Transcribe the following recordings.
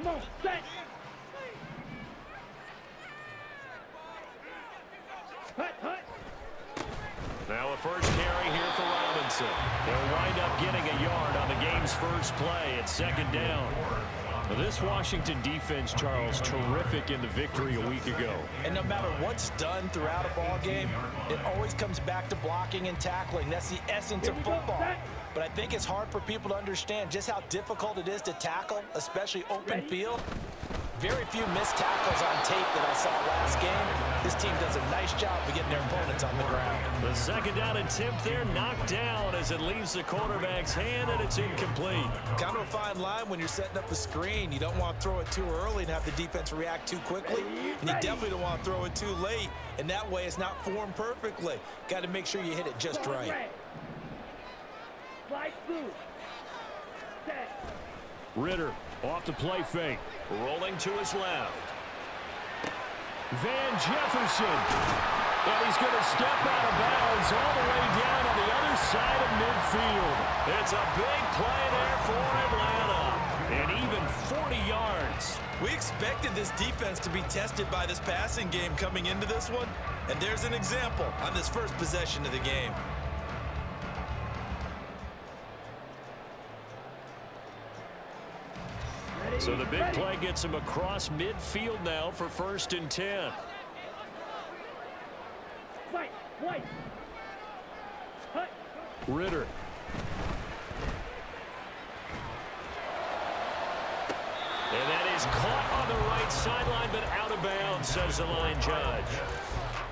on, set. Now a first carry here for Robinson. They'll wind up getting a yard on the game's first play at second down. Now this Washington defense, Charles, terrific in the victory a week ago. And no matter what's done throughout a ball game, it always comes back to blocking and tackling. That's the essence of football. But I think it's hard for people to understand just how difficult it is to tackle, especially open field. Very few missed tackles on tape that I saw last game. This team does a nice job of getting their opponents on the ground. The second down attempt there knocked down as it leaves the quarterback's hand, and it's incomplete. Kind of a fine line when you're setting up a screen. You don't want to throw it too early and have the defense react too quickly. And you definitely don't want to throw it too late. And that way it's not formed perfectly. Got to make sure you hit it just right. Ritter off the play fake. Rolling to his left. Van Jefferson. And he's going to step out of bounds all the way down on the other side of midfield. It's a big play there for Atlanta. And even 40 yards. We expected this defense to be tested by this passing game coming into this one. And there's an example on this first possession of the game. So the big play gets him across midfield now for 1st and 10. Ritter. And that is caught on the right sideline, but out of bounds, says the line judge.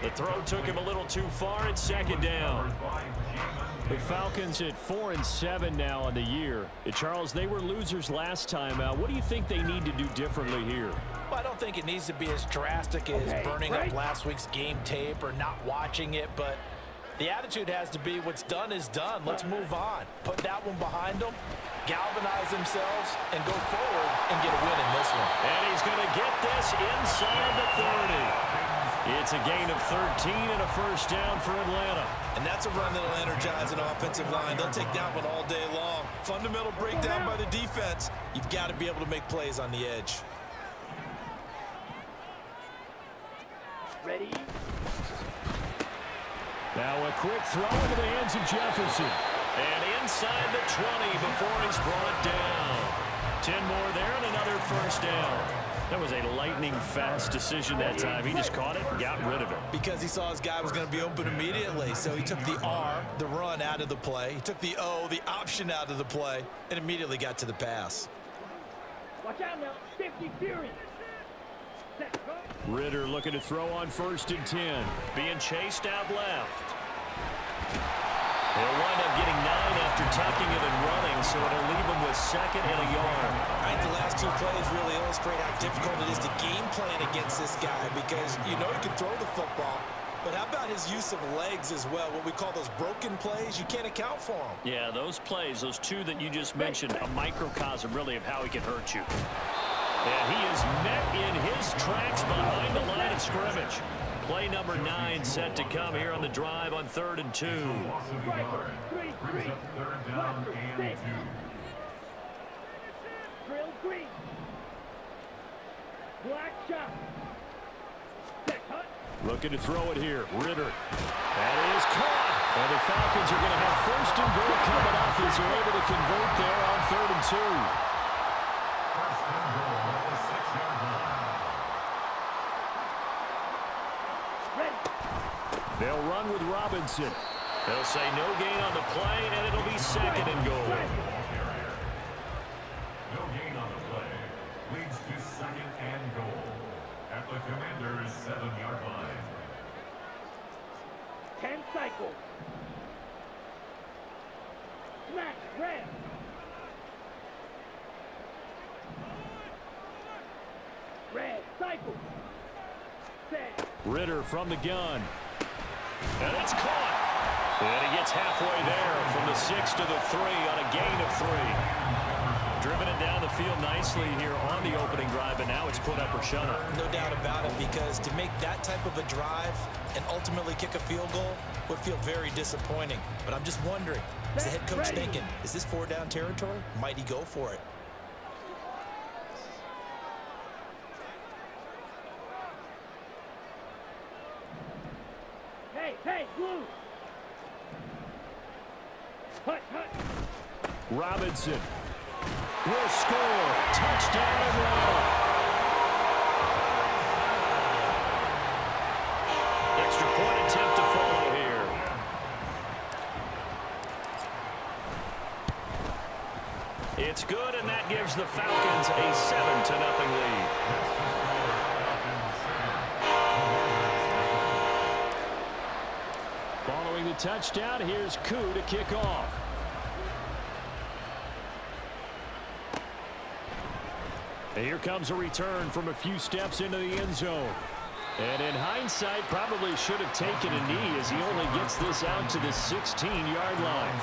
The throw took him a little too far at second down. The Falcons at 4-7 now on the year. Charles, they were losers last time out. What do you think they need to do differently here? Well, I don't think it needs to be as drastic as burning up last week's game tape or not watching it, but the attitude has to be what's done is done. Let's move on. Put that one behind them, galvanize themselves, and go forward and get a win in this one. And he's going to get this inside the 30. It's a gain of 13 and a first down for Atlanta. And that's a run that'll energize an offensive line. They'll take that one all day long. Fundamental breakdown by the defense. You've got to be able to make plays on the edge. Ready? Now a quick throw into the hands of Jefferson. And inside the 20 before he's brought down. 10 more there and another first down. That was a lightning-fast decision that time. He just caught it and got rid of it. Because he saw his guy was going to be open immediately. So he took the R, the run, out of the play. He took the O, the option, out of the play, and immediately got to the pass. Watch out now. 50 Fury. Ritter looking to throw on 1st and 10. Being chased out left. They'll wind up getting 9 after tucking it and running, so it'll leave them with 2nd and a yard. I think the last two plays really illustrate how difficult it is to game plan against this guy because you know he can throw the football, but how about his use of legs as well? What we call those broken plays, you can't account for them. Yeah, those plays, those two that you just mentioned, a microcosm really of how he can hurt you. And he is met in his tracks behind the line of scrimmage. Play number 9 set to come here on the drive on 3rd and 2. Drill green. Black shot. Looking to throw it here. Ritter. That is caught. And the Falcons are going to have 1st and goal coming up as they're able to convert there on 3rd and 2. They'll run with Robinson. They'll say no gain on the play, and it'll be 2nd and goal. No gain on the play. Leads to 2nd and goal at the Commander's 7-yard line. 10 cycles. Smash, red. Red, cycle. Set. Ritter from the gun. And it's caught. And he gets halfway there from the 6 to the 3 on a gain of 3. Driven it down the field nicely here on the opening drive, and now it's put up or shut up. No doubt about it, because to make that type of a drive and ultimately kick a field goal would feel very disappointing. But I'm just wondering, is the head coach thinking, is this 4-down territory? Might he go for it? Robinson will score. Touchdown Atlanta. Extra point attempt to follow here. It's good, and that gives the Falcons a 7-0 lead. Following the touchdown, here's Koo to kick off. And here comes a return from a few steps into the end zone. And in hindsight, probably should have taken a knee as he only gets this out to the 16-yard line.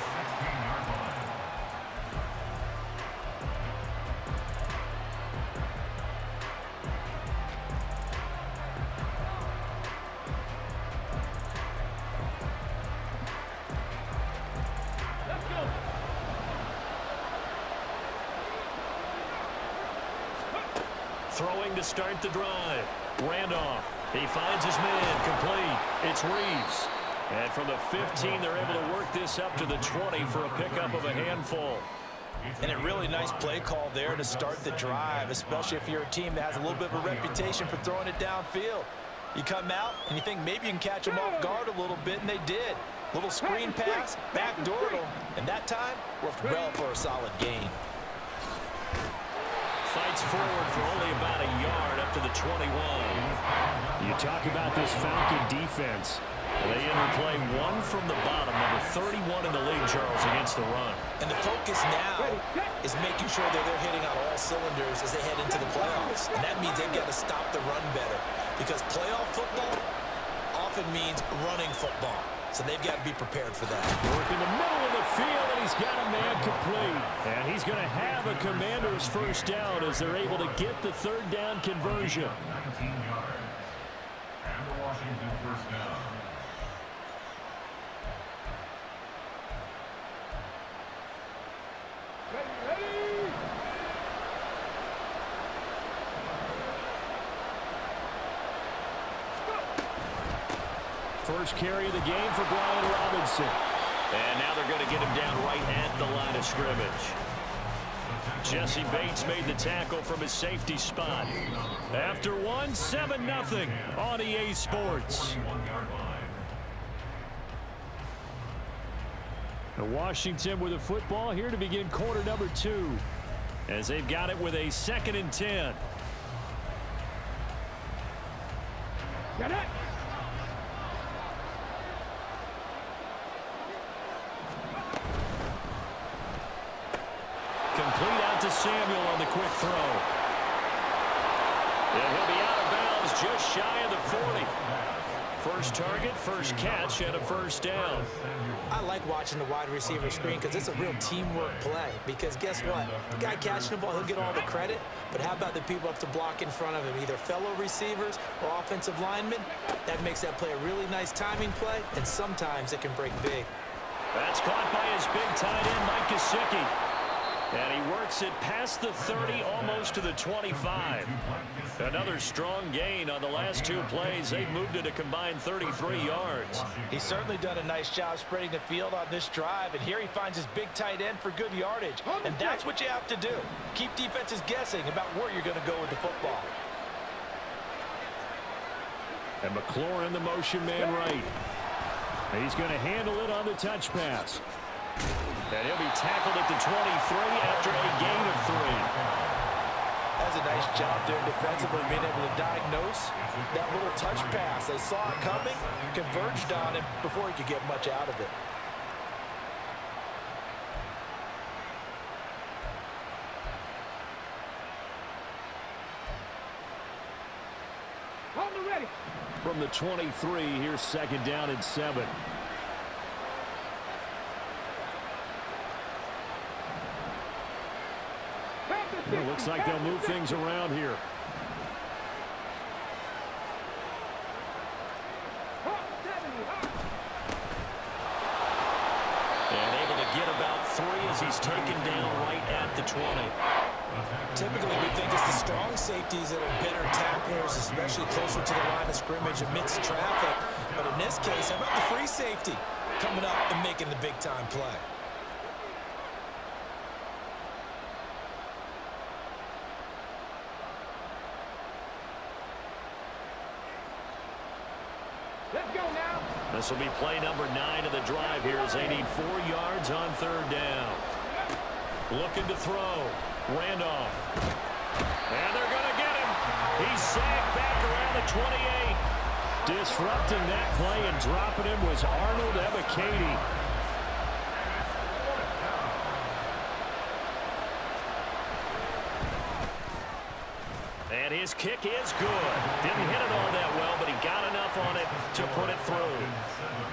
Throwing to start the drive. Randolph. He finds his man. Complete. It's Reeves. And from the 15, they're able to work this up to the 20 for a pickup of a handful. And a really nice play call there to start the drive, especially if you're a team that has a little bit of a reputation for throwing it downfield. You come out and you think maybe you can catch them off guard a little bit, and they did. Little screen pass, backdoor them, and that time worked well for a solid gain. Fights forward for only about a yard up to the 21. You talk about this Falcon defense. They enter play one from the bottom, number 31 in the league, Charles, against the run. And the focus now is making sure that they're hitting on all cylinders as they head into the playoffs. And that means they've got to stop the run better, because playoff football often means running football. So they've got to be prepared for that. Work in the middle of the field, and he's got a man complete. And he's going to have a Commander's first down as they're able to get the third down conversion. 19 yards. And the Washington first down. First carry of the game for Brian Robinson. And now they're going to get him down right at the line of scrimmage. Jesse Bates made the tackle from his safety spot. After one, 7-0 on EA Sports. And Washington with the football here to begin quarter number 2. As they've got it with a 2nd and 10. Got it. Complete out to Samuel on the quick throw. And he'll be out of bounds just shy of the 40. First target, first catch, and a first down. I like watching the wide receiver screen because it's a real teamwork play. Because guess what? The guy catching the ball, he'll get all the credit. But how about the people up to block in front of him, either fellow receivers or offensive linemen? That makes that play a really nice timing play, and sometimes it can break big. That's caught by his big tight end, Mike Gesicki. And he works it past the 30, almost to the 25. Another strong gain on the last 2 plays. They've moved it a combined 33 yards. He's certainly done a nice job spreading the field on this drive. And here he finds his big tight end for good yardage. And that's what you have to do. Keep defenses guessing about where you're going to go with the football. And McLaurin, the motion man right. He's going to handle it on the touch pass. And he'll be tackled at the 23 after a gain of 3. That's a nice job there defensively, being able to diagnose that little touch pass. They saw it coming, converged on him before he could get much out of it. Ready. From the 23, here's 2nd down and 7. It looks like they'll move things around here. And able to get about 3 as he's taken down right at the 20. Typically, we think it's the strong safeties that are better tacklers, especially closer to the line of scrimmage amidst traffic. But in this case, how about the free safety coming up and making the big-time play? This will be play number 9 of the drive here as they need 4 yards on 3rd down. Looking to throw. Randolph. And they're going to get him. He's sacked back around the 28. Disrupting that play and dropping him was Arnold Ebiketie. And his kick is good. Didn't hit it all that well, but he got enough on it to put it through.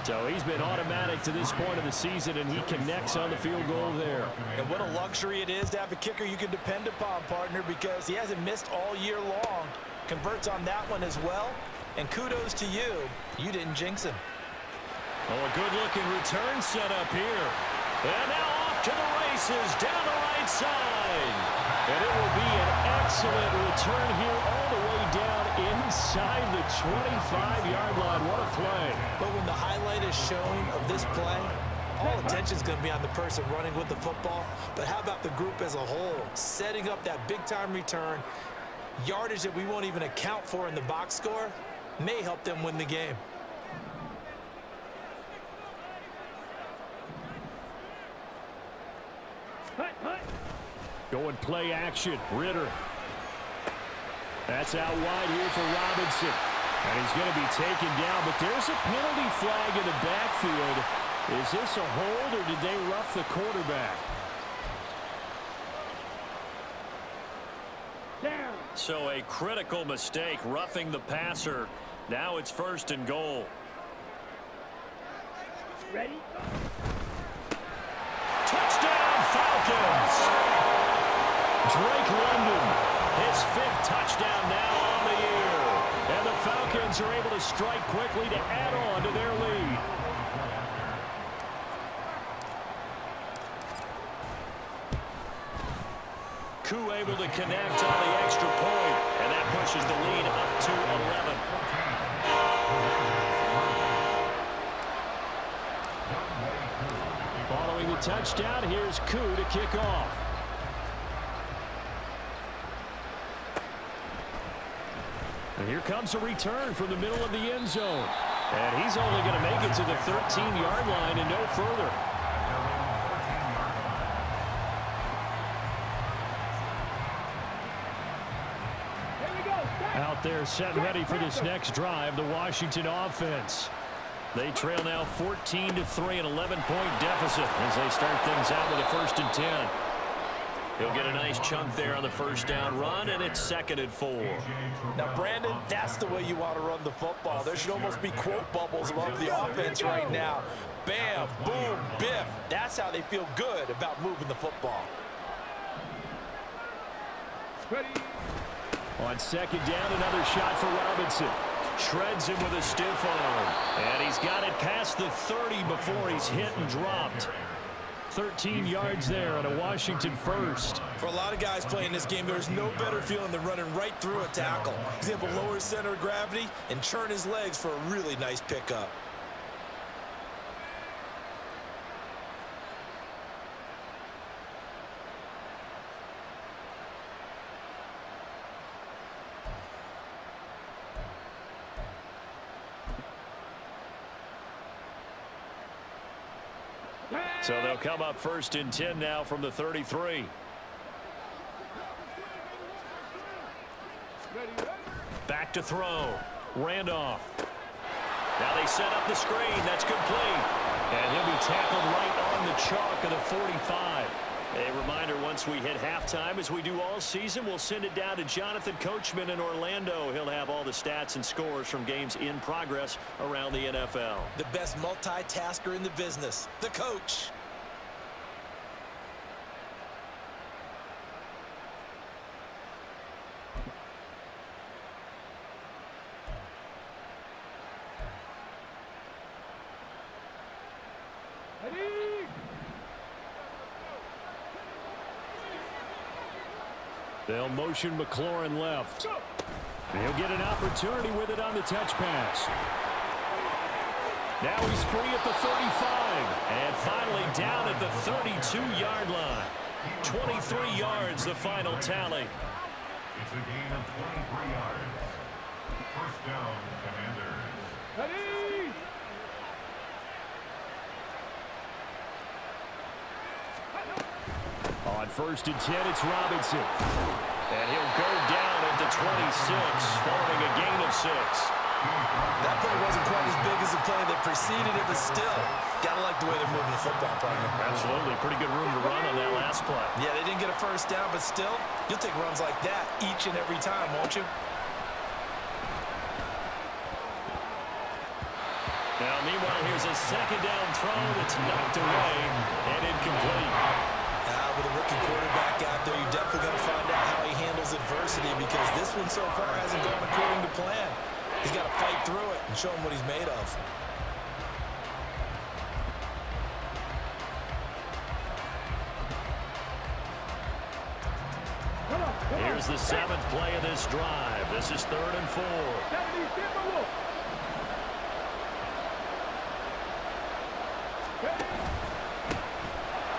So he's been automatic to this point of the season, and he connects on the field goal there. And what a luxury it is to have a kicker you can depend upon, partner, because he hasn't missed all year long. Converts on that one as well. And kudos to you. You didn't jinx him. Oh, a good-looking return set up here. And now off to the races down the right side. And it will be an excellent return here all the way down inside the 25-yard line. What a play. But when the highlight is showing of this play, all attention is going to be on the person running with the football. But how about the group as a whole? Setting up that big-time return, yardage that we won't even account for in the box score, may help them win the game. Going play action. Ritter. That's out wide here for Robinson. And he's going to be taken down, but there's a penalty flag in the backfield. Is this a hold, or did they rough the quarterback? Down. So a critical mistake, roughing the passer. Now it's 1st and goal. Ready? Touchdown, Falcons! Drake London, his 5th touchdown now on the year. And the Falcons are able to strike quickly to add on to their lead. Koo able to connect on the extra point, and that pushes the lead up to 11. Following the touchdown, here's Koo to kick off. And here comes a return from the middle of the end zone. And he's only going to make it to the 13-yard line and no further. Out there set ready for this next drive, the Washington offense. They trail now 14-3, an 11-point deficit as they start things out with a 1st and 10. He'll get a nice chunk there on the 1st down run, and it's 2nd and 4. Now, Brandon, that's the way you want to run the football. There should almost be quote bubbles above the offense right now. Bam, boom, biff. That's how they feel good about moving the football. Ready? On 2nd down, another shot for Robinson. Shreds him with a stiff arm. And he's got it past the 30 before he's hit and dropped. 13 yards there on a Washington 1st. For a lot of guys playing this game, there's no better feeling than running right through a tackle. He's able to lower his center of gravity and churn his legs for a really nice pickup. So they'll come up 1st and 10 now from the 33. Back to throw. Randolph. Now they set up the screen. That's complete. And he'll be tackled right on the chalk of the 45. A reminder, once we hit halftime, as we do all season, we'll send it down to Jonathan Coachman in Orlando. He'll have all the stats and scores from games in progress around the NFL. The best multitasker in the business, the coach. They'll motion McLaurin left. He'll get an opportunity with it on the touch pass. Now he's free at the 35. And finally down at the 32-yard line. 23 yards, the final tally. It's a gain of 23 yards. 1st down, Commanders. Ready? first and 10, it's Robinson. And he'll go down at the 26, following a gain of 6. That play wasn't quite as big as the play that preceded it, but still, gotta like the way they're moving the football, partner. Absolutely. Pretty good room to run on that last play. Yeah, they didn't get a first down, but still, you'll take runs like that each and every time, won't you? Now, meanwhile, here's a second down throw that's knocked away and incomplete. With a rookie quarterback out there, you're definitely going to find out how he handles adversity, because this one so far hasn't gone according to plan. He's got to fight through it and show him what he's made of. Here's the 7th play of this drive. This is 3rd and 4.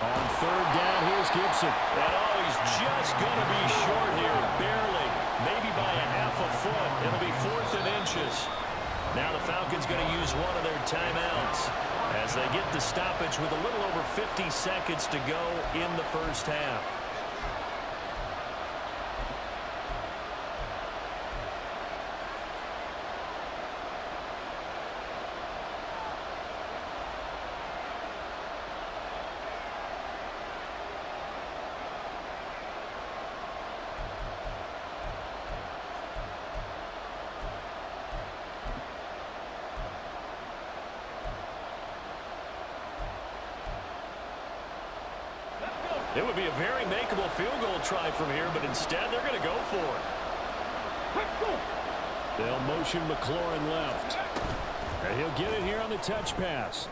On 3rd down, here's Gibson. And he's just going to be short here, barely. Maybe by a half a foot. It'll be 4th and inches. Now the Falcons going to use one of their timeouts as they get the stoppage with a little over 50 seconds to go in the first half. It would be a very makeable field goal try from here, but instead they're going to go for it. They'll motion McLaurin left. And he'll get it here on the touch pass.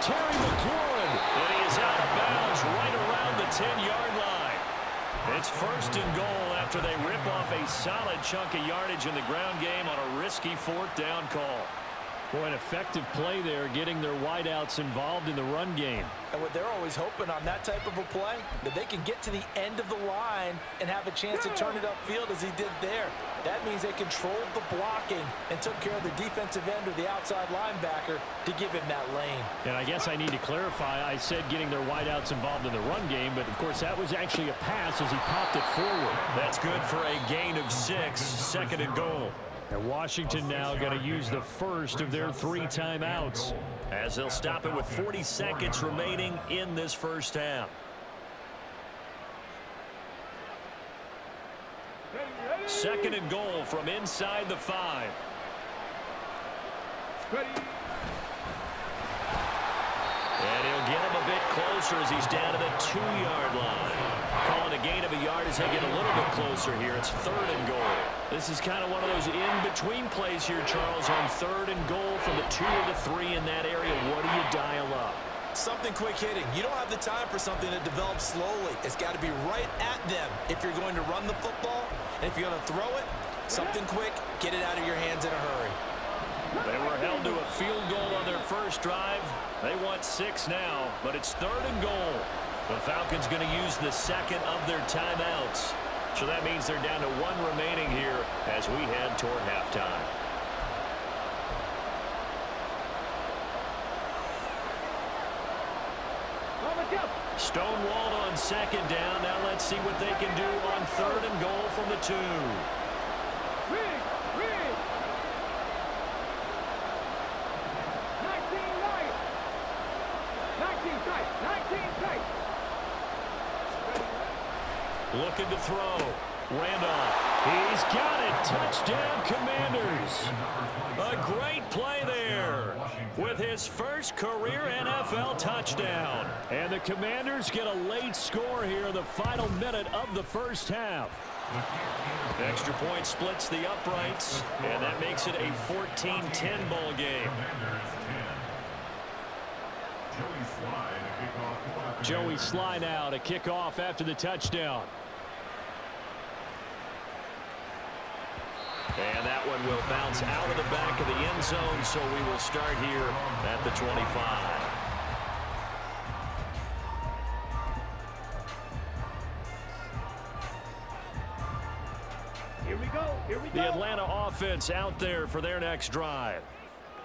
Terry McLaurin. And he is out of bounds right around the 10-yard line. It's 1st and goal after they rip off a solid chunk of yardage in the ground game on a risky 4th down call. Boy, an effective play there, getting their wideouts involved in the run game. And what they're always hoping on that type of a play, that they can get to the end of the line and have a chance to turn it upfield as he did there. That means they controlled the blocking and took care of the defensive end or the outside linebacker to give him that lane. And I guess I need to clarify, I said getting their wideouts involved in the run game, but of course that was actually a pass as he popped it forward. That's good for a gain of 6, 2nd and goal. And Washington now going to use the first of their 3 timeouts as they'll stop it with 40 seconds remaining in this first half. Second and goal from inside the 5. And he'll get him a bit closer as he's down to the 2-yard line. Calling a gain of a yard as they get a little bit closer here. It's 3rd and goal. This is kind of one of those in-between plays here, Charles, on 3rd and goal from the 2 or the 3 in that area. What do you dial up? Something quick hitting. You don't have the time for something that develops slowly. It's got to be right at them if you're going to run the football. And if you're going to throw it, something quick, get it out of your hands in a hurry. They were held to a field goal on their first drive. They want 6 now, but it's 3rd and goal. The Falcons going to use the second of their timeouts. So that means they're down to 1 remaining here as we head toward halftime. Stonewalled on 2nd down. Now let's see what they can do on 3rd and goal from the 2. Looking to throw. Randolph. He's got it. Touchdown, Commanders. A great play there with his first career NFL touchdown. And the Commanders get a late score here in the final minute of the first half. Extra point splits the uprights, and that makes it a 14-10 ball game. Joey Sly now to kick off after the touchdown. And that one will bounce out of the back of the end zone, so we will start here at the 25. Here we go. The Atlanta offense out there for their next drive.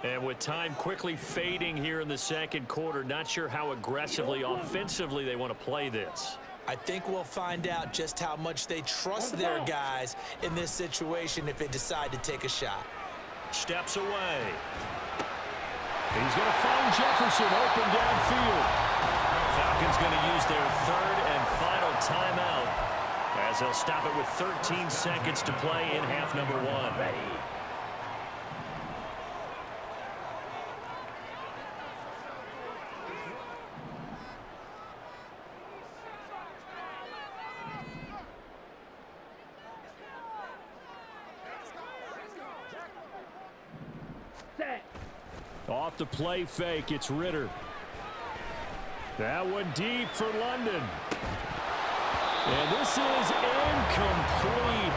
And with time quickly fading here in the second quarter, not sure how aggressively, offensively they want to play this. I think we'll find out just how much they trust their guys in this situation if they decide to take a shot. Steps away. He's going to find Jefferson open downfield. Falcons going to use their third and final timeout as they'll stop it with 13 seconds to play in half number 1. Off the play fake, it's Ritter. That one deep for London. And this is incomplete.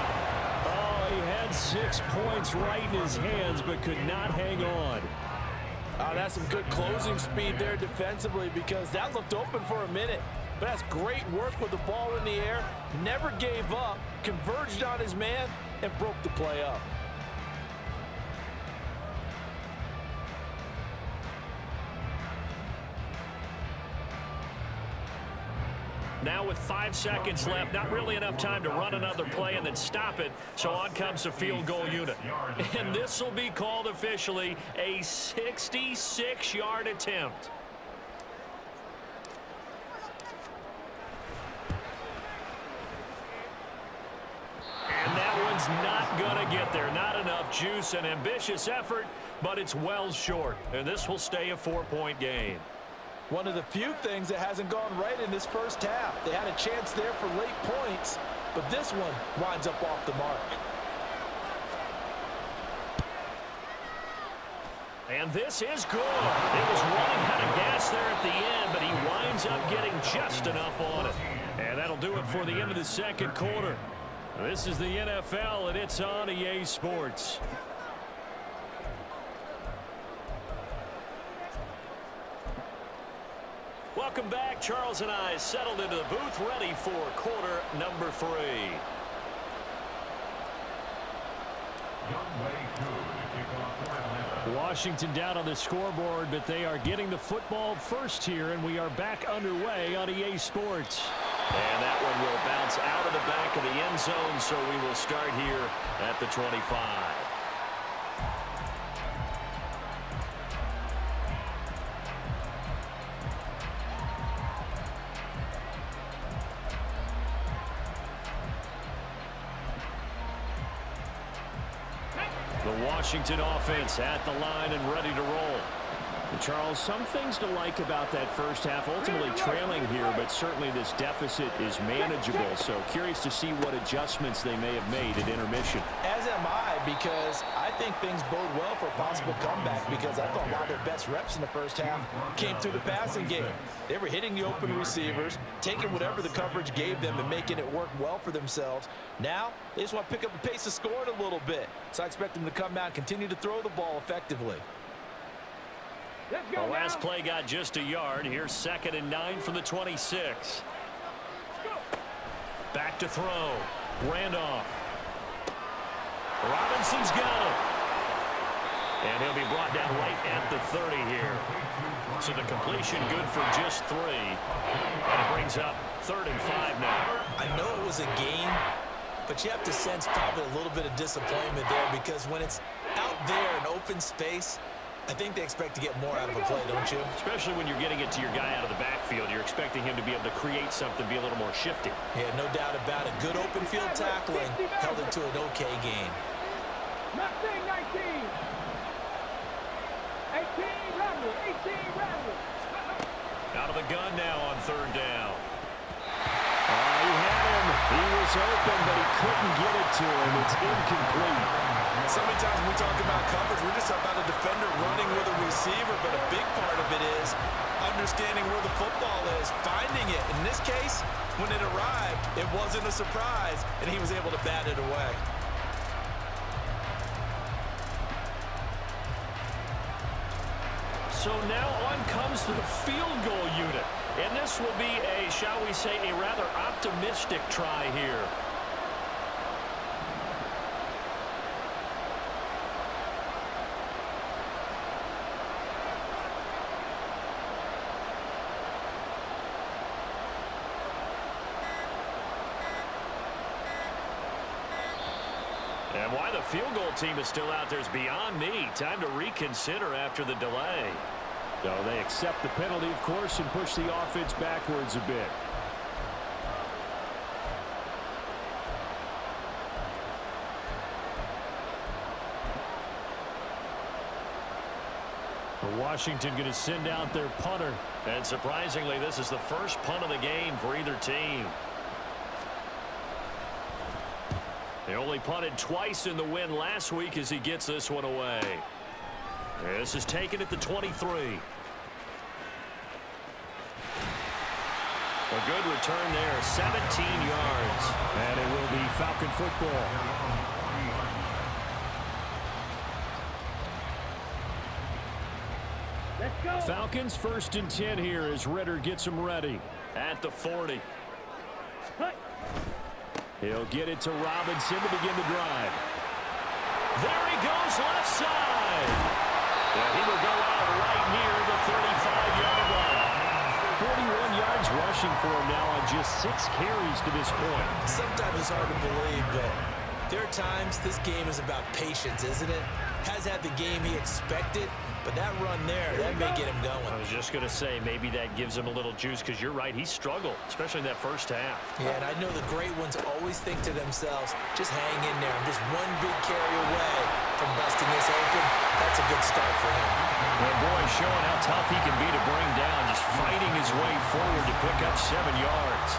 Oh, he had 6 points right in his hands, but could not hang on. Oh, that's some good closing speed there defensively because that looked open for a minute. But that's great work with the ball in the air. Never gave up, converged on his man, and broke the play up. Now with 5 seconds left, not really enough time to run another play and then stop it, so on comes the field goal unit. And this will be called officially a 66-yard attempt. And that one's not going to get there. Not enough juice, an ambitious effort, but it's well short. And this will stay a 4-point game. One of the few things that hasn't gone right in this first half. They had a chance there for late points, but this one winds up off the mark. And this is good. It was running out of gas there at the end, but he winds up getting just enough on it. And that'll do it for the end of the second quarter. This is the NFL, and it's on EA Sports. Welcome back. Charles and I settled into the booth, ready for quarter number 3. Washington down on the scoreboard, but they are getting the football first here, and we are back underway on EA Sports. And that one will bounce out of the back of the end zone, so we will start here at the 25. The Washington offense at the line and ready to roll. And Charles, some things to like about that first half. Ultimately trailing here, but certainly this deficit is manageable. So curious to see what adjustments they may have made at intermission. As am I, because I think things bode well for a possible comeback, because I thought a lot of their best reps in the first half came through the passing game. They were hitting the open receivers, taking whatever the coverage gave them and making it work well for themselves. Now, they just want to pick up the pace of scoring a little bit. So I expect them to come out and continue to throw the ball effectively. The last play got just a yard. Here's 2nd and 9 from the 26. Back to throw. Randolph. Robinson's got him. And he'll be brought down right at the 30 here. So the completion good for just 3. And it brings up 3rd and 5 now. I know it was a game, but you have to sense probably a little bit of disappointment there, because when it's out there in open space, I think they expect to get more out of a play, don't you? Especially when you're getting it to your guy out of the backfield. You're expecting him to be able to create something, be a little more shifty. Yeah, no doubt about it. Good open field tackling held it to an okay game. 19. 18, Rebel. 18, Rebel. Out of the gun now on 3rd down. He had him. He was open, but he couldn't get it to him. It's incomplete. So many times when we talk about coverage, we're just talking about a defender running with a receiver, but a big part of it is understanding where the football is, finding it. In this case, when it arrived, it wasn't a surprise, and he was able to bat it away. So now on comes the field goal unit. And this will be a, shall we say, a rather optimistic try here. And why the field goal team is still out there is beyond me. Time to reconsider after the delay. So they accept the penalty, of course, and push the offense backwards a bit. Washington going to send out their punter. And surprisingly, this is the first punt of the game for either team. They only punted twice in the win last week as he gets this one away. This is taken at the 23. A good return there, 17 yards. And it will be Falcon football. Let's go. Falcons 1st and 10 here as Ritter gets them ready. At the 40. Cut. He'll get it to Robinson to begin the drive. There he goes, left side. Yeah, he will go out right near the 35-yard line. 41 yards rushing for him now on just 6 carries to this point. Sometimes it's hard to believe, but there are times this game is about patience, isn't it? Has had the game he expected, but that run there, that may get him going. I was just going to say, maybe that gives him a little juice, because you're right, he struggled, especially in that first half. Yeah, and I know the great ones always think to themselves, just hang in there. I'm just one big carry away from busting this open. That's a good start for him. And boy, showing how tough he can be to bring down, just fighting his way forward to pick up 7 yards.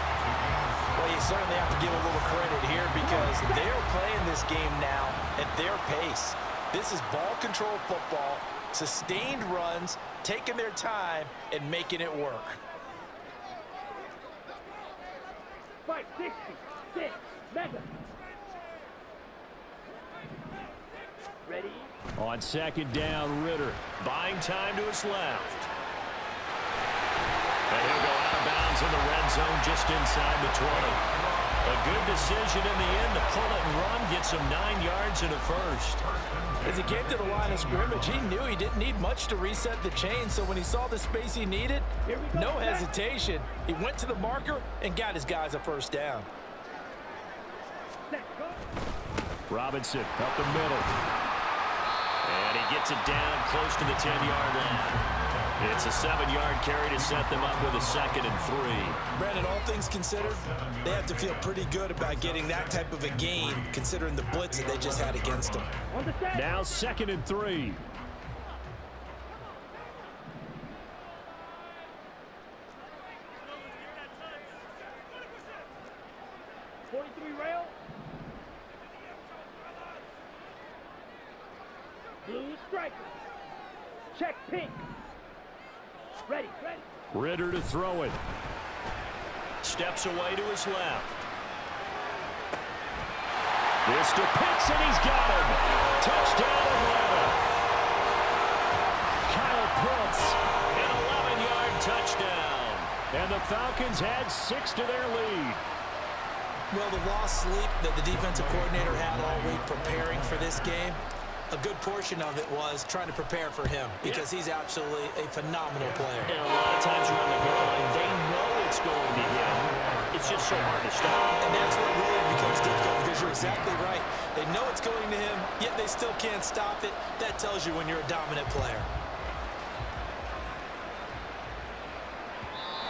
Well, you certainly have to give a little credit here because they're playing this game now at their pace. This is ball control football, sustained runs, taking their time, and making it work. 566. Mega. Ready? On 2nd down, Ritter. Buying time to his left. And he'll go out of bounds in the red zone just inside the 20. A good decision in the end to pull it and run, gets him 9 yards and a first. As he came to the line of scrimmage, he knew he didn't need much to reset the chain, so when he saw the space he needed, no hesitation. He went to the marker and got his guys a first down. Let's go. Robinson up the middle. And he gets it down close to the 10-yard line. It's a 7-yard carry to set them up with a 2nd and 3. Brandon, all things considered, they have to feel pretty good about getting that type of a gain, considering the blitz that they just had against them. On the set. Now 2nd and 3. Rail. Blue striker. Check pink. Ready, ready. Ritter to throw it. Steps away to his left. This to Pitts, and he's got him. Touchdown, Atlanta. Kyle Pitts. An 11-yard touchdown. And the Falcons add 6 to their lead. Well, the lost sleep that the defensive coordinator had all week preparing for this game, a good portion of it was trying to prepare for him because he's absolutely a phenomenal player. And a lot of times around the goal line, they know it's going to him. It's just so hard to stop. And that's what really becomes difficult because you're exactly right. They know it's going to him, yet they still can't stop it. That tells you when you're a dominant player.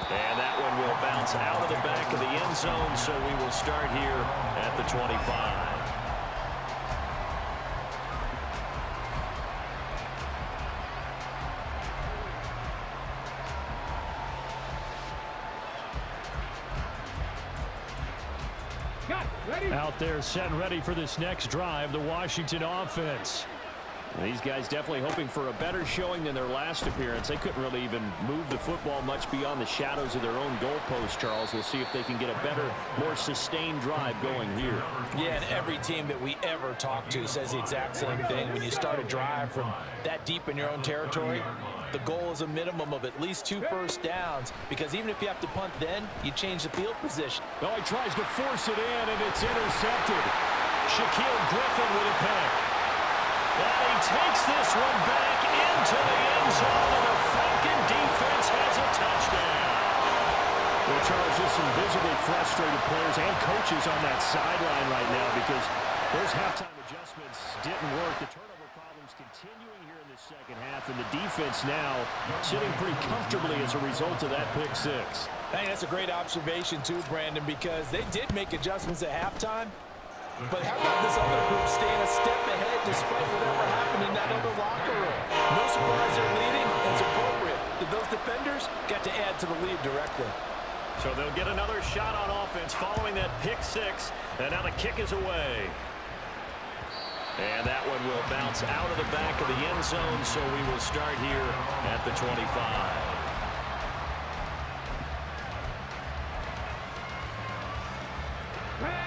And that one will bounce out of the back of the end zone, so we will start here at the 25. Out there set and ready for this next drive, the Washington offense. These guys definitely hoping for a better showing than their last appearance. They couldn't really even move the football much beyond the shadows of their own goalpost, Charles. We'll see if they can get a better, more sustained drive going here. Yeah, and every team that we ever talk to says the exact same thing. When you start a drive from that deep in your own territory, the goal is a minimum of at least 2 first downs, because even if you have to punt then, you change the field position. Oh, he tries to force it in, and it's intercepted. Shaquille Griffin with a pick. And he takes this one back into the end zone, and the Falcon defense has a touchdown. Well, Charles, just some visibly frustrated players and coaches on that sideline right now because Those halftime adjustments didn't work. The turnover problems continuing here in the second half, and the defense now sitting pretty comfortably as a result of that pick six. I think that's a great observation too, Brandon, because they did make adjustments at halftime. But how about this other group staying a step ahead despite whatever happened in that other locker room? No surprise they're leading. It's appropriate that those defenders got to add to the lead directly. So they'll get another shot on offense following that pick six, and now the kick is away. And that one will bounce out of the back of the end zone, so we will start here at the 25.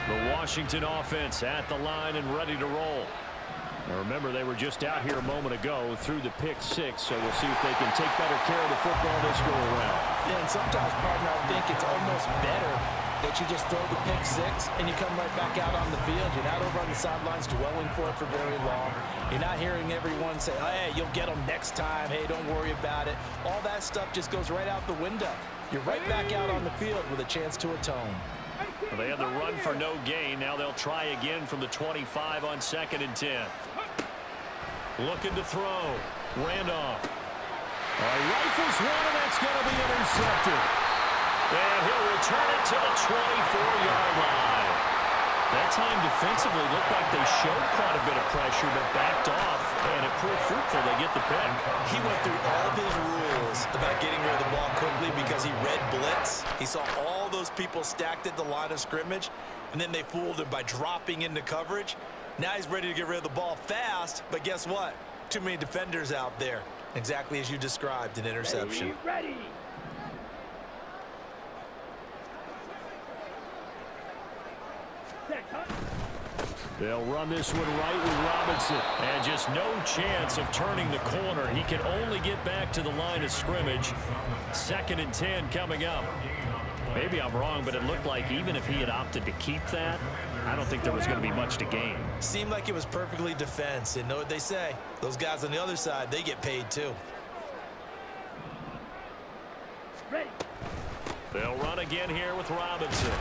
The Washington offense at the line and ready to roll. Now remember, they were just out here a moment ago through the pick six, so we'll see if they can take better care of the football this go around. Yeah, and sometimes, partner, I think it's almost better that you just throw the pick six and you come right back out on the field. You're not over on the sidelines dwelling for it for very long. You're not hearing everyone say, oh, hey, you'll get them next time. Hey, don't worry about it. All that stuff just goes right out the window. You're right back out on the field with a chance to atone. Well, they had the run for no gain. Now they'll try again from the 25 on 2nd and 10. Looking to throw. Randolph. Rifles one, and that's going to be intercepted. And he'll return it to the 24-yard line. That time defensively looked like they showed quite a bit of pressure, but backed off, and it proved fruitful. They get the pick. He went through all of his rules about getting rid of the ball quickly because he read blitz. He saw all those people stacked at the line of scrimmage, and then they fooled him by dropping into coverage. Now he's ready to get rid of the ball fast, but guess what? Too many defenders out there. Exactly as you described, an interception. Ready. They'll run this one right with Robinson. And just no chance of turning the corner. He can only get back to the line of scrimmage. 2nd and 10 coming up. Maybe I'm wrong, but it looked like even if he had opted to keep that, I don't think there was going to be much to gain. Seemed like it was perfectly defense. And know what they say? Those guys on the other side, they get paid too. Ready. They'll run again here with Robinson.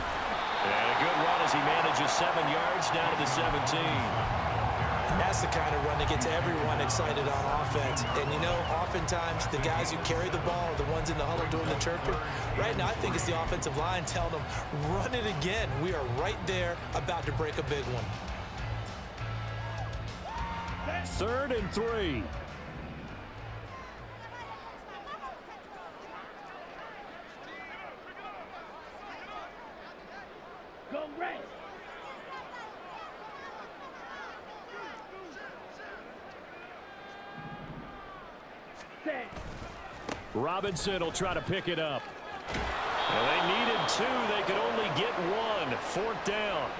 And a good run as he manages 7 yards down to the 17. And that's the kind of run that gets everyone excited on offense. And, you know, oftentimes the guys who carry the ball are the ones in the huddle doing the chirping. Right now, I think it's the offensive line telling them, run it again. We are right there about to break a big one. 3rd and 3. Go red. Set. Robinson will try to pick it up. Well, they needed 2. They could only get 1. 4th down.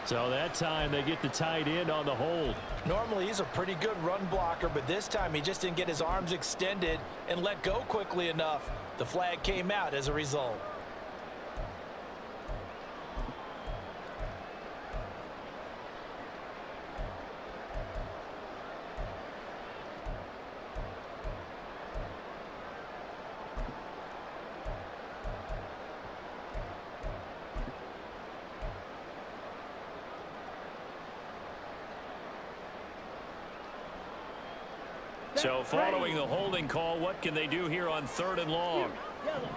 So that time they get the tight end on the hold. Normally he's a pretty good run blocker, but this time he just didn't get his arms extended and let go quickly enough. The flag came out as a result. So following the holding call, what can they do here on 3rd and long? Yellow.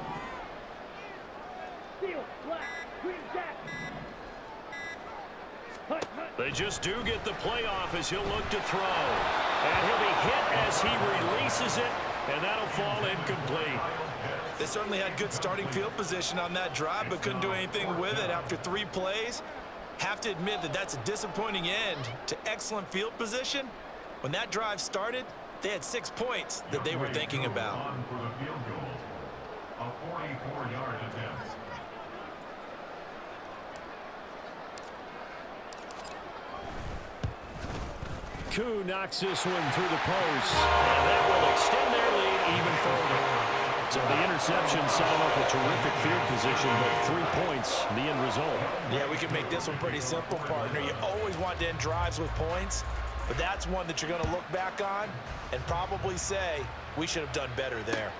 Steel, black, green, jack. Hut, hut. They just do get the playoff as he'll look to throw. And he'll be hit as he releases it, and that'll fall incomplete. They certainly had good starting field position on that drive, but couldn't do anything with it after 3 plays. Have to admit that that's a disappointing end to excellent field position. When that drive started, they had 6 points that they were thinking about. For the field goal, a 44-yard attempt. Koo knocks this one through the post, and that will extend their lead even further. So the interception set them up a terrific field position, but 3 points, the end result. Yeah, we can make this one pretty simple, partner. You always want to end drives with points, but that's one that you're going to look back on and probably say, we should have done better there.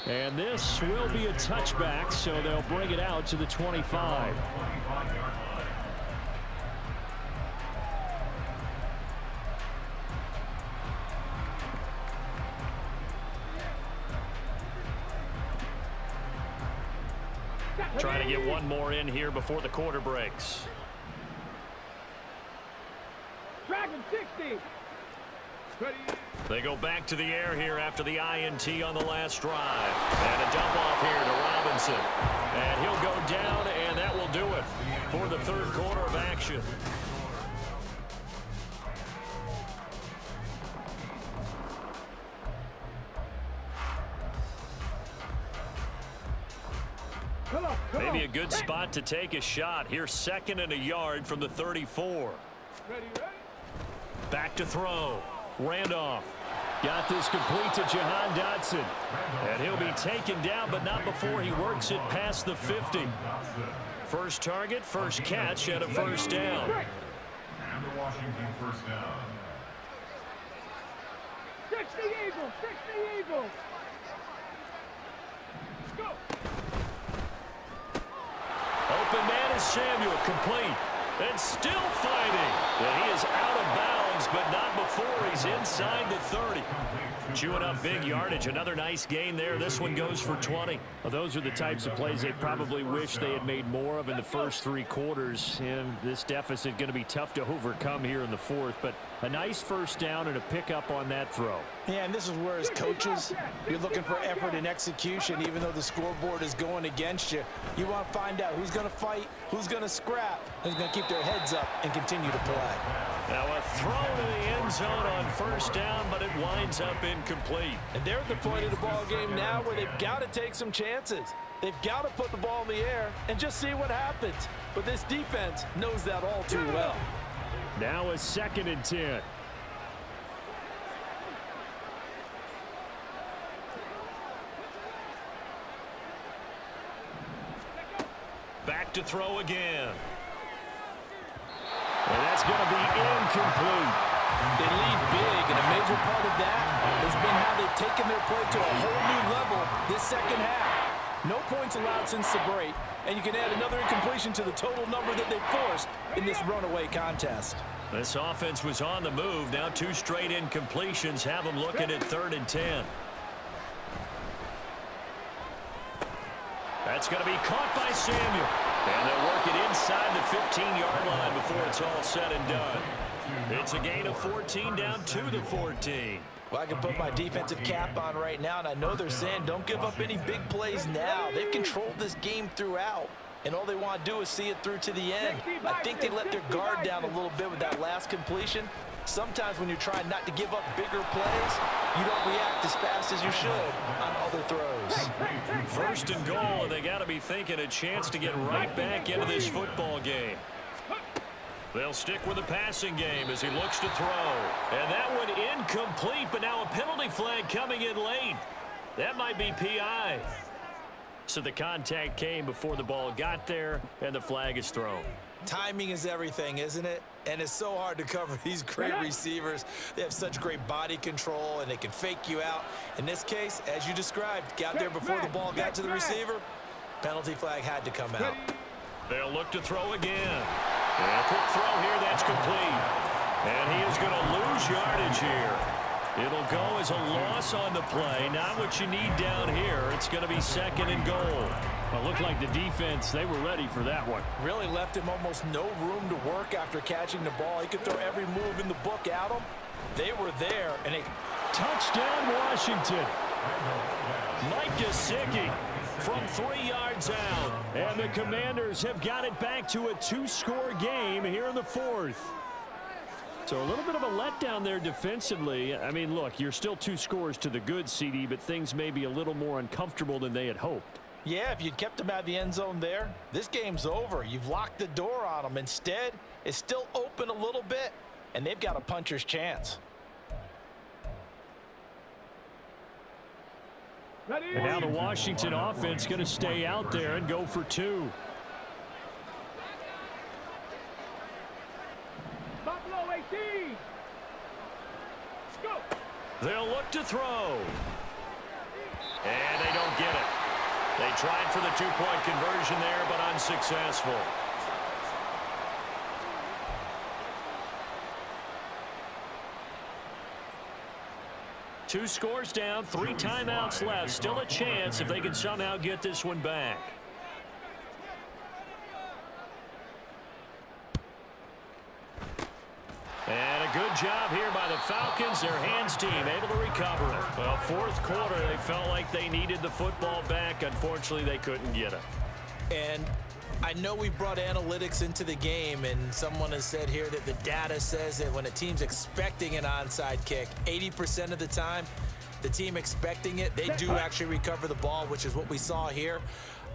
And this will be a touchback, so they'll bring it out to the 25. Trying to get one more in here before the quarter breaks. Dragon 60. They go back to the air here after the INT on the last drive. And a dump off here to Robinson. And he'll go down, and that will do it for the third quarter of action. Maybe a good spot to take a shot. Here, 2nd and a yard from the 34. Back to throw. Randolph. Got this complete to Jahan Dotson. And he'll be taken down, but not before he works it past the 50. First target, first catch, and a first down. And the Washington first down. 60 Eagles, 60 Eagles. Go. Open man is Samuel, complete. And still fighting. And he is out of bounds, but not before he's inside the 30. Chewing up big yardage. Another nice gain there. This one goes for 20. Well, those are the types of plays they probably wish they had made more of in the first 3 quarters. And this deficit going to be tough to overcome here in the 4th. But a nice first down and a pickup on that throw. Yeah, and this is where as coaches, you're looking for effort and execution. Even though the scoreboard is going against you, you want to find out who's going to fight, who's going to scrap, who's going to keep their heads up and continue to play. Now a throw to the end zone on first down, but it winds up incomplete. And they're at the point of the ball game now where they've got to take some chances. They've got to put the ball in the air and just see what happens. But this defense knows that all too well. Now a 2nd and 10. Back to throw again. And that's going to be incomplete. They lead big, and a major part of that has been how they've taken their play to a whole new level this second half. No points allowed since the break, and you can add another incompletion to the total number that they've forced in this runaway contest. This offense was on the move. Now 2 straight incompletions have them looking at 3rd and 10. That's going to be caught by Samuel. And they'll work it inside the 15-yard line before it's all said and done. It's a gain of 14 down to the 14. Well, I can put my defensive cap on right now, and I know they're saying don't give up any big plays now. They've controlled this game throughout, and all they want to do is see it through to the end. I think they let their guard down a little bit with that last completion. Sometimes when you're trying not to give up bigger plays, you don't react as fast as you should on other throws. 1st and goal, and they got to be thinking a chance to get right back into this football game. They'll stick with the passing game as he looks to throw. And that one incomplete, but now a penalty flag coming in late. That might be PI. So the contact came before the ball got there, and the flag is thrown. Timing is everything, isn't it? And it's so hard to cover these great receivers. They have such great body control, and they can fake you out. In this case, as you described, got there before the ball got to the receiver. Penalty flag had to come out. They'll look to throw again. And a quick throw here, that's complete. And he is going to lose yardage here. It'll go as a loss on the play. Not what you need down here. It's going to be 2nd and goal. Well, it looked like the defense, they were ready for that one. Really left him almost no room to work after catching the ball. He could throw every move in the book at him. They were there, and a touchdown Washington. Mike Gesicki from 3 yards out. And the Commanders have got it back to a 2-score game here in the 4th. So a little bit of a letdown there defensively. I mean, look, you're still 2 scores to the good, CD, but things may be a little more uncomfortable than they had hoped. Yeah, if you'd kept him out of the end zone there, this game's over. You've locked the door on him. Instead, it's still open a little bit, and they've got a puncher's chance. And now the Washington offense going to stay out there and go for 2. Buffalo 18. Go. They'll look to throw. And they don't They tried for the two-point conversion there, but unsuccessful. Two scores down, 3 timeouts left. Still a chance if they can somehow get this one back. And a good job here by the Falcons. Their hands team able to recover it. Well, fourth quarter, they felt like they needed the football back. Unfortunately, they couldn't get it. And I know we brought analytics into the game, and someone has said here that the data says that when a team's expecting an onside kick, 80% of the time, the team expecting it, they do actually recover the ball, which is what we saw here.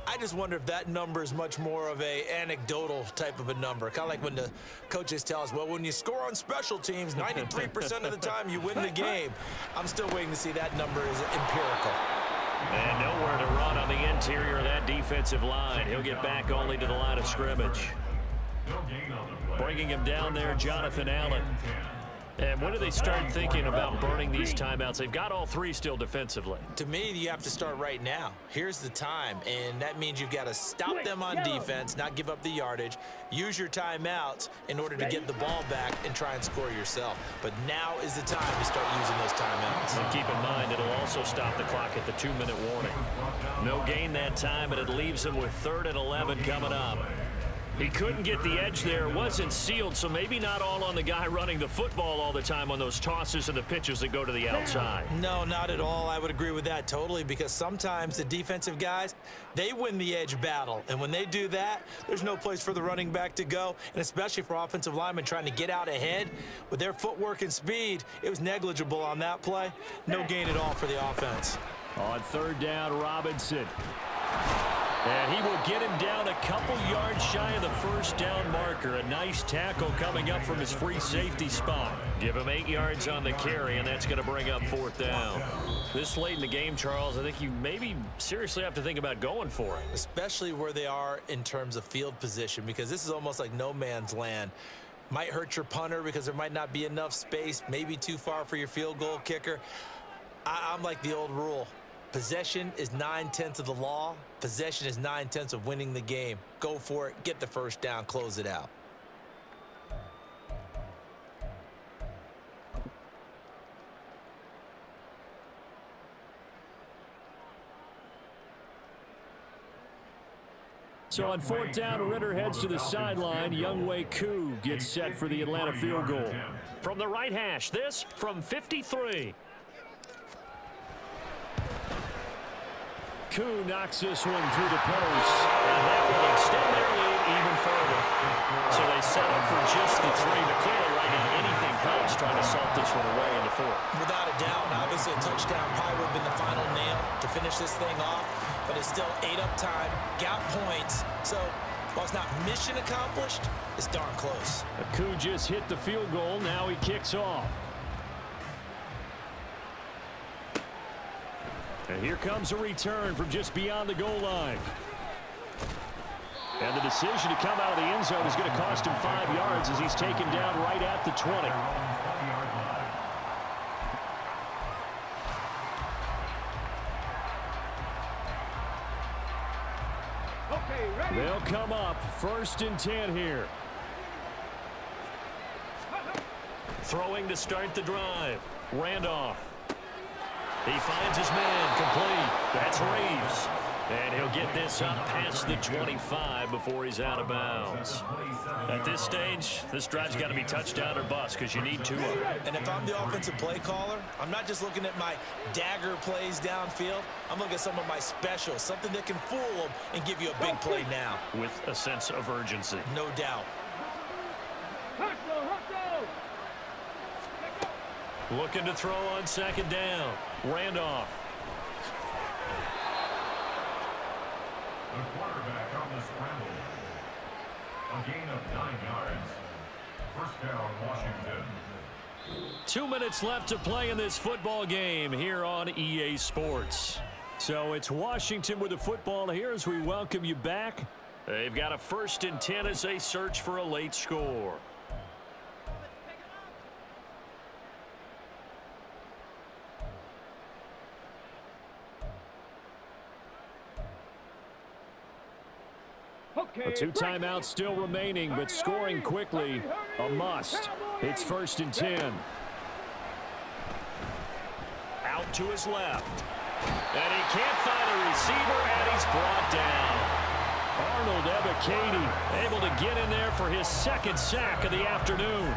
I just wonder if that number is much more of a anecdotal type of a number. Kind of like when the coaches tell us, well, when you score on special teams, 93% of the time you win the game. I'm still waiting to see that number is empirical. And nowhere to run on the interior of that defensive line. He'll get back only to the line of scrimmage. Bringing him down there, Jonathan Allen. And when do they start thinking about burning these timeouts? They've got all 3 still defensively. To me, you have to start right now. Here's the time, and that means you've got to stop them on defense, not give up the yardage, use your timeouts in order to get the ball back and try and score yourself. But now is the time to start using those timeouts. And keep in mind, it'll also stop the clock at the 2-minute warning. No gain that time, and it leaves them with 3rd and 11 coming up. He couldn't get the edge there. It wasn't sealed, so maybe not all on the guy running the football all the time on those tosses and the pitches that go to the outside. No, not at all. I would agree with that totally, because sometimes the defensive guys, they win the edge battle. And when they do that, there's no place for the running back to go, and especially for offensive linemen trying to get out ahead. With their footwork and speed, it was negligible on that play. No gain at all for the offense. On 3rd down, Robinson. And he will get him down a couple yards shy of the 1st down marker. A nice tackle coming up from his free safety spot. Give him 8 yards on the carry, and that's going to bring up 4th down. This late in the game, Charles, I think you maybe seriously have to think about going for it. Especially where they are in terms of field position, because this is almost like no man's land. Might hurt your punter because there might not be enough space, maybe too far for your field goal kicker. I'm like the old rule. Possession is 9/10 of the law. Possession is 9/10 of winning the game. Go for it. Get the 1st down. Close it out. So on 4th down, Ritter heads to the sideline. Younghoe Koo gets set for the Atlanta field goal. From the right hash, this from 53. Koo knocks this one through the post. And that will extend their lead even further. So they settle for just the 3. But clearly right now, anything helps trying to salt this one away in the 4th. Without a doubt, obviously a touchdown probably would have been the final nail to finish this thing off. But it's still 8 up time, got points. So while it's not mission accomplished, it's darn close. Koo just hit the field goal. Now he kicks off. And here comes a return from just beyond the goal line. And the decision to come out of the end zone is going to cost him 5 yards as he's taken down right at the 20. Okay, ready? They'll come up 1st and 10 here. Throwing to start the drive. Randolph. He finds his man complete. That's Reeves. And he'll get this up past the 25 before he's out of bounds. At this stage, this drive's got to be touchdown or bust because you need 2 of them. And if I'm the offensive play caller, I'm not just looking at my dagger plays downfield. I'm looking at some of my specials, something that can fool them and give you a big play now. With a sense of urgency. No doubt. Looking to throw on 2nd down. Randolph. The quarterback on the scramble. A gain of 9 yards. 1st down, Washington. 2 minutes left to play in this football game here on EA Sports. So it's Washington with the football here as we welcome you back. They've got a 1st and 10 as they search for a late score. Okay, 2 timeouts still remaining, but scoring quickly a must. It's 1st and 10. Out to his left. And he can't find a receiver, and he's brought down. Arnold Ebiketie able to get in there for his 2nd sack of the afternoon.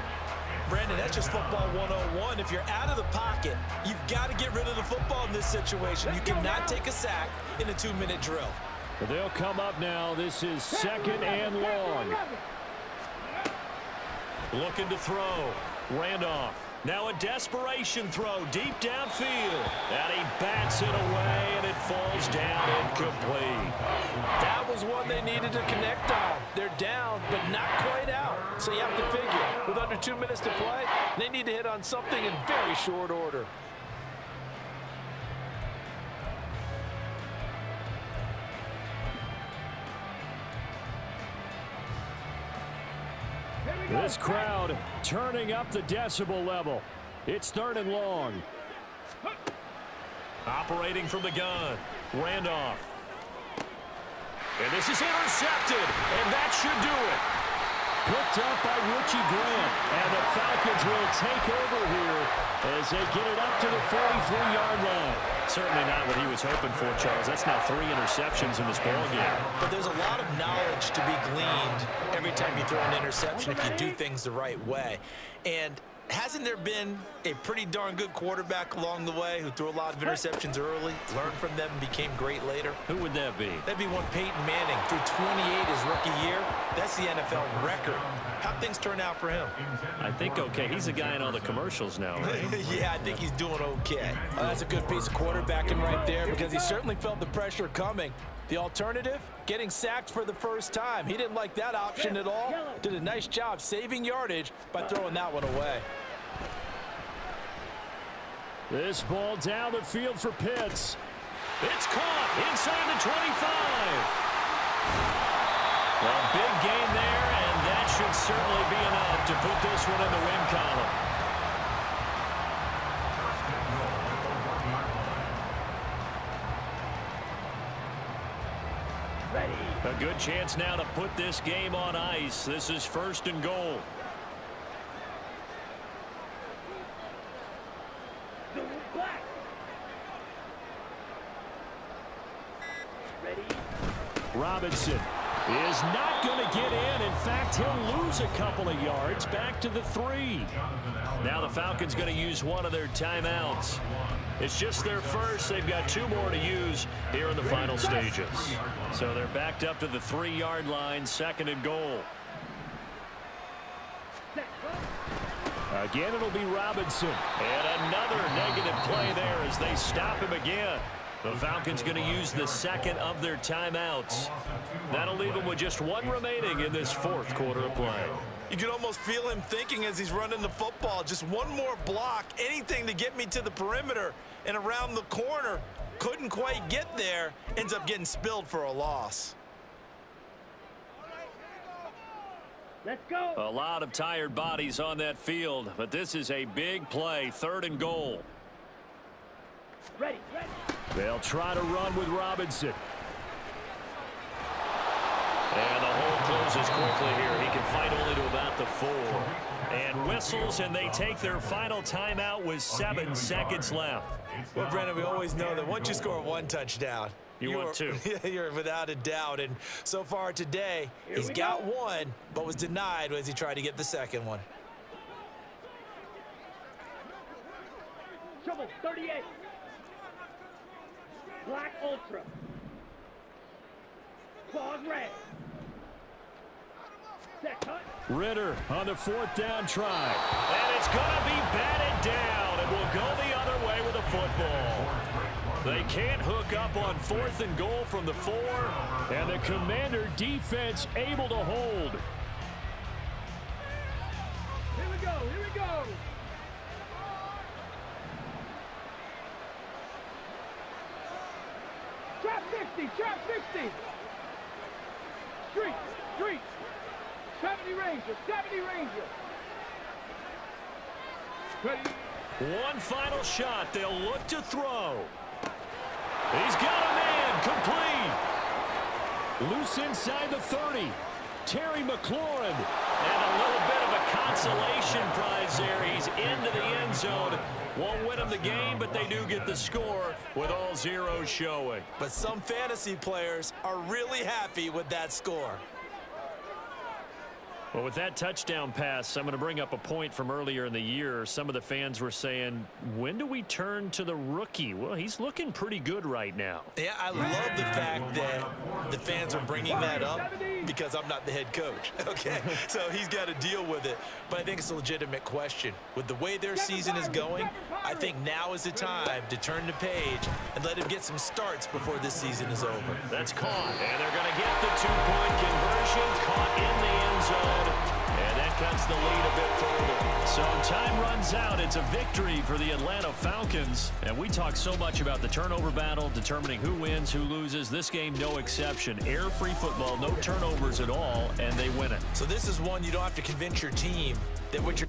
Brandon, that's just football 101. If you're out of the pocket, you've got to get rid of the football in this situation. You cannot take a sack in a 2-minute drill. They'll come up now. This is 2nd and long. Looking to throw. Randolph. Now a desperation throw deep downfield. And he bats it away, and it falls down incomplete. That was one they needed to connect on. They're down, but not quite out. So you have to figure, with under 2 minutes to play, they need to hit on something in very short order. This crowd turning up the decibel level. It's 3rd and long. Operating from the gun. Randolph. And this is intercepted, and that should do it. Picked up by Richie Grant, and the Falcons will take over here as they get it up to the 43-yard line. Certainly not what he was hoping for, Charles. That's now 3 interceptions in this ballgame. But there's a lot of knowledge to be gleaned every time you throw an interception if you do things the right way. And hasn't there been a pretty darn good quarterback along the way who threw a lot of interceptions early, learned from them, and became great later? Who would that be? That'd be one Peyton Manning. Threw 28 his rookie year. That's the NFL record. How'd things turn out for him? I think okay. He's a guy in all the commercials now, right? Yeah, I think he's doing okay. That's a good piece of quarterbacking right there because he certainly felt the pressure coming. The alternative, getting sacked for the first time. He didn't like that option at all. Did a nice job saving yardage by throwing that one away. This ball down the field for Pitts. It's caught inside the 25. A big gain there, and that should certainly be enough to put this one in the win column. A good chance now to put this game on ice. This is 1st and goal. Robinson is not going to get in. In fact, he'll lose a couple of yards back to the 3. Now the Falcons going to use one of their timeouts. It's just their first. They've got 2 more to use here in the final stages. So they're backed up to the 3-yard line, 2nd and goal. Again, it'll be Robinson. And another negative play there as they stop him again. The Falcons going to use the 2nd of their timeouts. That'll leave them with just 1 remaining in this 4th quarter of play. You can almost feel him thinking as he's running the football. Just one more block, anything to get me to the perimeter and around the corner. Couldn't quite get there. Ends up getting spilled for a loss. Let's go. A lot of tired bodies on that field, but this is a big play, 3rd and goal. Ready. They'll try to run with Robinson. And the hole closes quickly here. He can fight only to about the 4. And whistles, and they take their final timeout with 7 seconds left. Well, Brendan, we always know that once you score 1 touchdown, you want 2. You're without a doubt. And so far today, he's got 1, but was denied as he tried to get the 2nd one. Trouble, 38. Black Ultra. Claws red. Set cut. Ritter on the 4th down try. And it's going to be batted down, and will go the other way with the football. They can't hook up on 4th and goal from the 4. And the Commander defense able to hold. Here we go. Trap 50. Street. 70 Ranger. Ready. One final shot. They'll look to throw. He's got a man complete. Loose inside the 30. Terry McLaurin. And a little bit of a consolation prize there. He's into the end zone. Won't win them the game, but they do get the score with all zeros showing. But some fantasy players are really happy with that score. Well, with that touchdown pass, I'm going to bring up a point from earlier in the year. Some of the fans were saying, when do we turn to the rookie? Well, he's looking pretty good right now. Yeah, I love the fact that the fans are bringing that up because I'm not the head coach, okay? So he's got to deal with it. But I think it's a legitimate question. With the way their season is going, I think now is the time to turn the page and let him get some starts before this season is over. That's caught, and they're going to get the two-point conversion, caught in the end zone. And that cuts the lead a bit further. So time runs out. It's a victory for the Atlanta Falcons. And we talk so much about the turnover battle, determining who wins, who loses. This game, no exception. Air-free football, no turnovers at all, and they win it. So this is one you don't have to convince your team that what you're